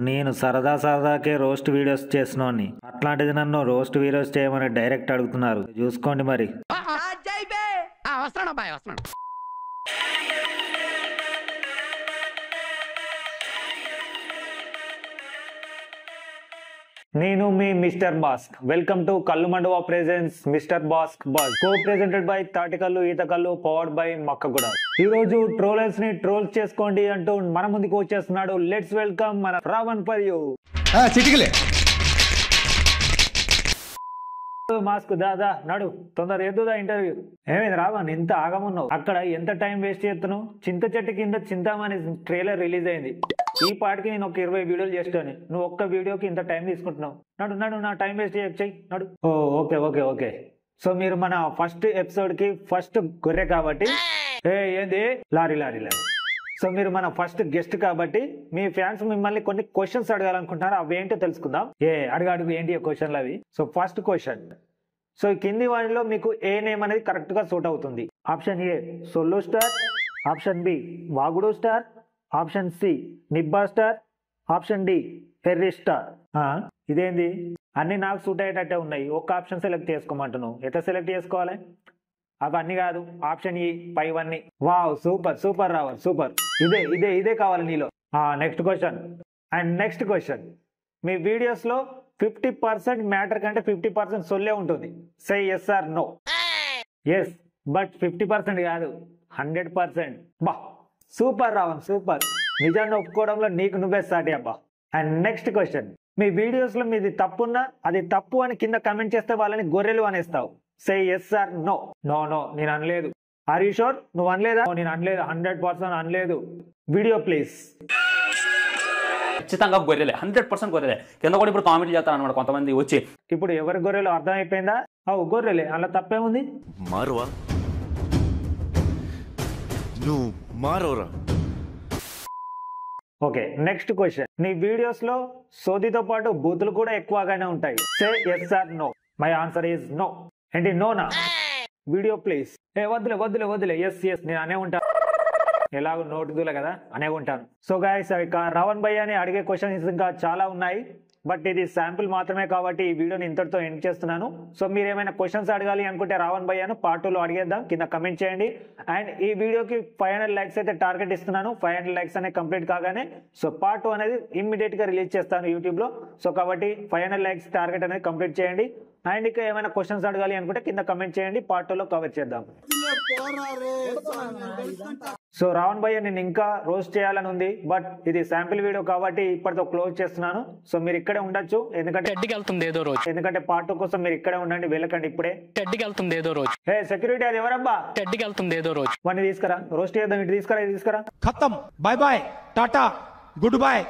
నేను సరదా సరదాకే roast videos చేసినోని, అట్లాంటిది నన్ను రోస్ట్ వీడియోస్ చేయమని డైరెక్ట్ అడుగుతున్నారు. చూసుకోండి మరి. నేను మీ మిస్టర్ బాస్క్. Welcome to Kallu Manduva presents mister బాస్క్ బాస్, కో ప్రెజెంటెడ్ బై తాటికల్లు ఈతకల్లు, పవర్డ్ బై మక్కగూడ. ఈ రోజు ట్రోలర్స్ ని ట్రోల్ చేసుకోండి అంటూ మన ముందుకు వచ్చేస్తున్నాడు. లెట్స్ వెల్కమ్ మన రావణ్ ఫర్ యూ. మాస్క్ దాదా నడు, తొందర ఎదుదా ఇంటర్వ్యూ. ఏమైంది రావణ్, ఇంత ఆగమున్నావు? అక్కడ ఎంత టైం వేస్ట్ చేస్తున్నావు? చింత చెట్టు కింద చింతామణి ట్రైలర్ రిలీజ్ అయింది. ఈ పాటికి నేను ఒక 20 వీడియోలు చేస్తాను. నువ్వు ఒక్క వీడియోకి ఇంత టైం తీసుకుంటున్నావు. నడు నడు, నా టైం వేస్ట్ చెయ్యి నడు. Okay okay okay. సో మీరు మన ఫస్ట్ ఎపిసోడ్ కి ఫస్ట్ గొర్రె కాబట్టి, ఏంది లారీ లారీ లారీ. సో మీరు మన ఫస్ట్ గెస్ట్ కాబట్టి మీ ఫ్యాన్స్ మిమ్మల్ని కొన్ని క్వశ్చన్స్ అడగాలనుకుంటున్నారు. అవి ఏంటో తెలుసుకుందాం. అడుగు ఏంటి క్వశ్చన్లు అవి. సో ఫస్ట్ క్వశ్చన్, సో కింది వాటిలో మీకు ఏ నేమ్ అనేది కరెక్ట్ గా సూట్ అవుతుంది? ఆప్షన్ ఏ సొల్లు స్టార్, ఆప్షన్ బి వాగుడు స్టార్, ఆప్షన్ సి నిబ్బా స్టార్, ఆప్షన్ డి హెర్రీ స్టార్. ఇదేంది, అన్ని నాకు సూట్ అయ్యేటట్టే ఉన్నాయి. ఒక్క ఆప్షన్ సెలెక్ట్ చేసుకోమంటున్నావు. ఎట్లా సెలెక్ట్ చేసుకోవాలి? అవన్నీ కాదు, ఆప్షన్ ఈ పైవన్నీ. వావ్, సూపర్ సూపర్ రావాలి, సూపర్. ఇదే కావాలి నీలో. Next question. And next question, మీ వీడియోస్ లో 50% మ్యాటర్ కంటే 50% సొల్లే ఉంటుంది. Say yes or no. Yes, but 50% కాదు, 100%. బా సూపర్ రావణ్, సూపర్. నిజాన్ని ఒప్పుకోవడంలో నీకు నువ్వే సాటి అబ్బా. అండ్ నెక్స్ట్ క్వశ్చన్, మీ వీడియోస్ లో మీది తప్పున్నా అది తప్పు అని కింద కమెంట్ చేస్తే వాళ్ళని గొర్రెలు అనేస్తావు. Say yes or no. No no, నేను అనలేదు. Are you sure? నువ్వు అనలేదా? నేను అనలేదు, 100% అనలేదు. Video please. ఖచ్చితంగా గొర్రెలే, 100% గొర్రెలే. కింద కూడా ఇప్పుడు కామెంట్ చేస్తారు అనమాట కొంతమంది వచ్చి. ఇప్పుడు ఎవరి గొర్రెలు అర్థమైపోయిందా? గొర్రెలే, అలా తప్పేముంది? మారువా నువ్వు మారోరా. ఓకే, నెక్స్ట్ క్వశ్చన్, నీ వీడియోస్ లో సోదితో పాటు బూతులు కూడా ఎక్కువగానే ఉంటాయి. Say yes or no. My answer is no. ఏంటి నోనా? Video please. వద్దులే వద్దులే వద్దులే. ఎస్ ఎస్, నేను అనే ఉంటాను. ఎలాగో నోటుదులే కదా, అనే ఉంటాను. సో గైస్, రావణ్ భయ్య అని అడిగే క్వశ్చన్స్ ఇంకా చాలా ఉన్నాయి, బట్ ఇది శాంపుల్ మాత్రమే కాబట్టి ఈ వీడియోని ఇంతటితో ఎండ్ చేస్తున్నాను. సో మీరు ఏమైనా క్వశ్చన్స్ అడగాలి అనుకుంటే రావణ్ భయ్యను పార్ట్ 2లో అడిగేద్దాం. కింద కమెంట్ చేయండి. అండ్ ఈ వీడియోకి 500 లైక్స్ అయితే టార్గెట్ ఇస్తున్నాను. 500 లైక్స్ అనేది కంప్లీట్ కాగానే సో పార్ట్ 2 అనేది ఇమ్మీడియట్ గా రిలీజ్ చేస్తాను యూట్యూబ్ లో. సో కాబట్టి 500 లైక్స్ టార్గెట్ అనేది కంప్లీట్ చేయండి. అండ్ ఇంకా ఏమైనా క్వశ్చన్స్ అడగాలి అనుకుంటే కింద కమెంట్ చేయండి, పార్ట్ 2లో కవర్ చేద్దాం. సో రావణ్ భయ్య నేను ఇంకా రోస్ట్ చేయాలని ఉంది, బట్ ఇది శాంపిల్ వీడియో కాబట్టి ఇప్పటితో క్లోజ్ చేస్తున్నాను. సో మీరు ఇక్కడే ఉండొచ్చు, ఎందుకంటే పార్ట్ 2 కోసం మీరు ఇక్కడే ఉండండి, వెళ్ళకండి ఇప్పుడే. సెక్యూరిటీ అది ఎవరబ్బా? వాడిని తీసుకురా, రోస్ట్ చేద్దాం. ఇటు తీసుకురా, ఇది తీసుకురా. ఖతం, బాయ్ బాయ్, టాటా, గుడ్ బాయ్.